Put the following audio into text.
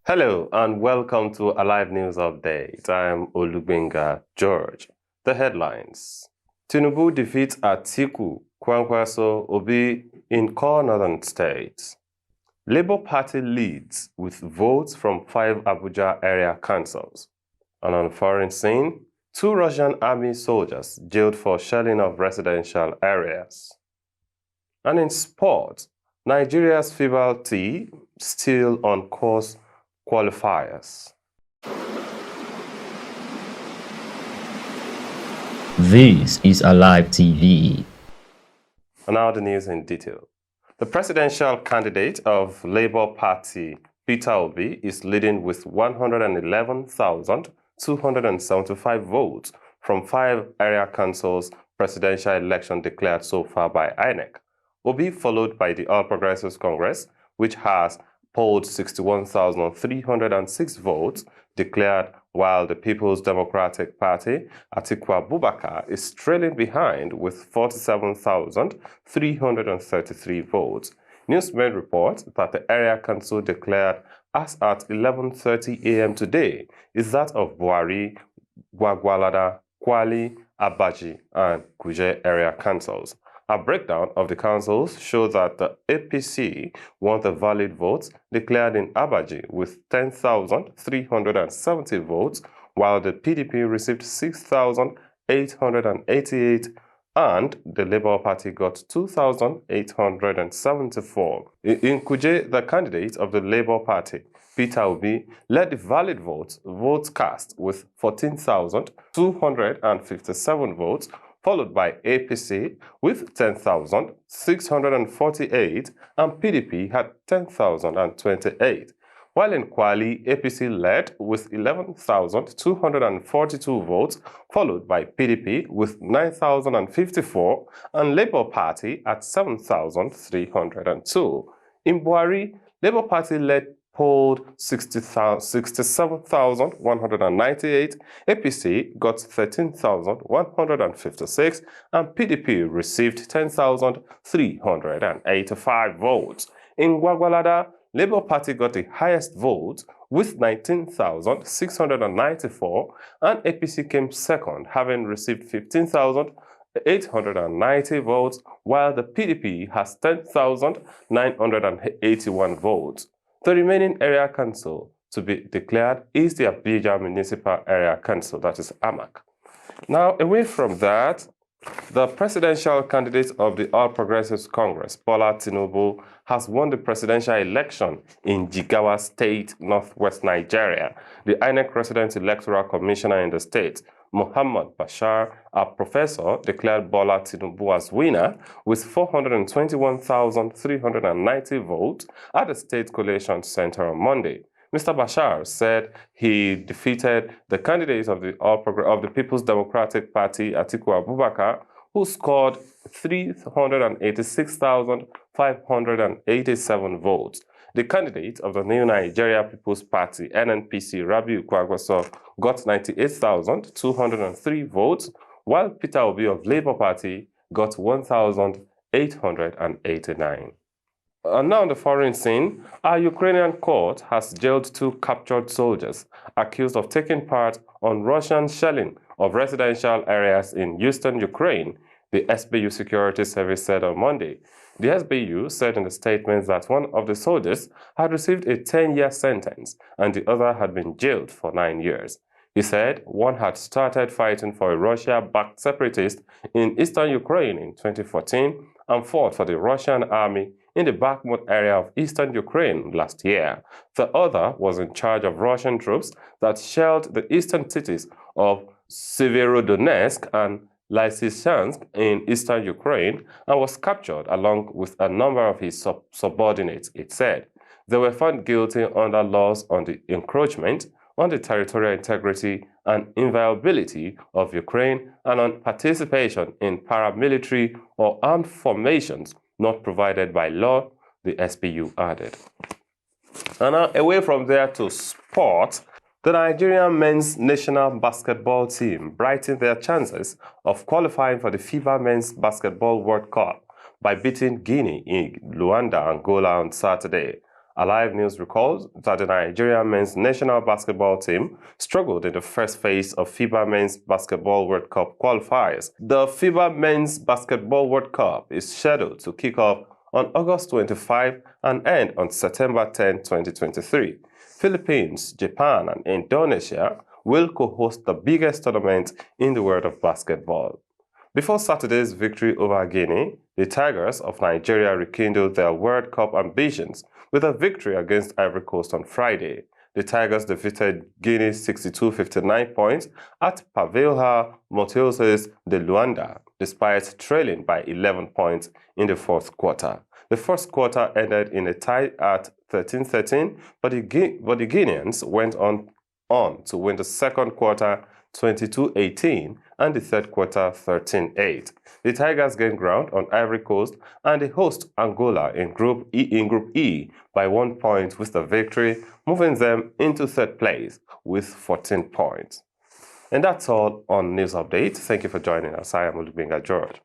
Hello and welcome to a live news update. I'm Olubenga George. The headlines. Tinubu defeats Atiku Kwankwaso Obi in core northern states. Labour Party leads with votes from 5 Abuja area councils. And on foreign scene, 2 Russian army soldiers jailed for shelling of residential areas. And in sport, Nigeria's FIBA team still on course qualifiers. This is Alive TV. And now the news in detail. The presidential candidate of Labour Party, Peter Obi, is leading with 111,275 votes from 5 area councils presidential election declared so far by INEC. Obi followed by the All Progressives Congress, which has polled 61,306 votes declared, while the People's Democratic Party, Atiku Abubakar, is trailing behind with 47,333 votes. Newsmen report that the area council declared as at 11:30 a.m. today is that of Buhari, Gwagwalada, Kwali, Abaji, and Kuje area councils. A breakdown of the councils shows that the APC won the valid votes declared in Abaji with 10,370 votes, while the PDP received 6,888 and the Labour Party got 2,874. In Kuje, the candidate of the Labour Party, Peter Obi, led the valid votes cast with 14,257 votes, followed by APC with 10,648 and PDP had 10,028. While in Kwali, APC led with 11,242 votes, followed by PDP with 9,054 and Labour Party at 7,302. In Buhari, Labour Party led polled 67,198, APC got 13,156, and PDP received 10,385 votes. In Gwagwalada, Labour Party got the highest votes with 19,694, and APC came second, having received 15,890 votes, while the PDP has 10,981 votes. The remaining area council to be declared is the Abuja Municipal Area Council, that is AMAC. Now, away from that, the presidential candidate of the All Progressives Congress, Bola Tinubu, has won the presidential election in Jigawa State, northwest Nigeria. The INEC Resident Electoral Commissioner in the state, Muhammad Bashar, a professor, declared Bola Tinubu as winner with 421,390 votes at the State Collation Center on Monday. Mr. Bashar said he defeated the candidate of the People's Democratic Party, Atiku Abubakar, who scored 386,587 votes. The candidate of the New Nigeria People's Party, NNPC, Rabiu Kwankwaso, got 98,203 votes, while Peter Obi of Labour Party got 1,889. And now on the foreign scene, a Ukrainian court has jailed 2 captured soldiers accused of taking part on Russian shelling of residential areas in eastern Ukraine, the SBU Security Service said on Monday. The SBU said in a statement that one of the soldiers had received a 10-year sentence and the other had been jailed for 9 years. He said one had started fighting for a Russia-backed separatist in eastern Ukraine in 2014 and fought for the Russian army in the Bakhmut area of eastern Ukraine last year. The other was in charge of Russian troops that shelled the eastern cities of Severodonetsk and Lysychansk in eastern Ukraine and was captured along with a number of his subordinates, it said. They were found guilty under laws on the encroachment on the territorial integrity and inviolability of Ukraine and on participation in paramilitary or armed formations not provided by law, the SBU added. And now away from there to sport, the Nigerian men's national basketball team brightened their chances of qualifying for the FIBA Men's Basketball World Cup by beating Guinea in Luanda, Angola on Saturday. Alive News recalls that the Nigerian men's national basketball team struggled in the first phase of FIBA Men's Basketball World Cup qualifiers. The FIBA Men's Basketball World Cup is scheduled to kick off on August 25 and end on September 10, 2023. Philippines, Japan, and Indonesia will co-host the biggest tournament in the world of basketball. Before Saturday's victory over Guinea, the Tigers of Nigeria rekindled their World Cup ambitions with a victory against Ivory Coast on Friday. The Tigers defeated Guinea 62-59 points at Pavilha Motoses de Luanda, despite trailing by 11 points in the fourth quarter. The first quarter ended in a tie at 13-13, but the Guineans went on to win the second quarter 22-18 and the third quarter 13-8. The Tigers gained ground on Ivory Coast and they host Angola in Group E by 1 point with the victory, moving them into third place with 14 points. And that's all on News Update. Thank you for joining us. I am Olubinga George.